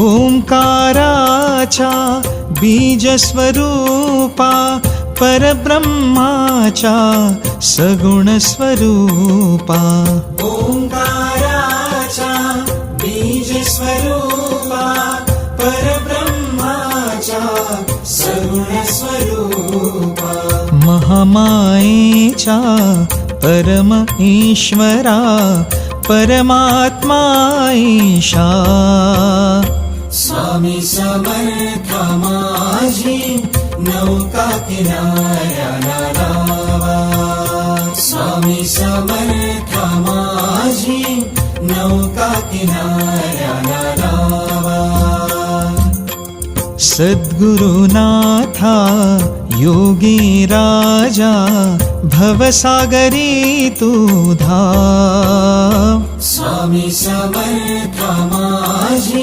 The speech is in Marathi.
ओंकाराचा बीजस्वरूपा परब्रह्माचा सगुण स्वरूपा ओंकाराचा बीजस्वरूपा परब्रह्माचा सगुण स्वरूपा महामायेचा परम ईश्वरा परमात्मा ईशा स्वामी समर्थ माझी नौका किनाऱ्याला लावा स्वामी समर्थ माझी नौका किनाऱ्याला लावा सद्गुरुनाथा योगी राजा भवसागरी तू धाव स्वामी समर्थ माझी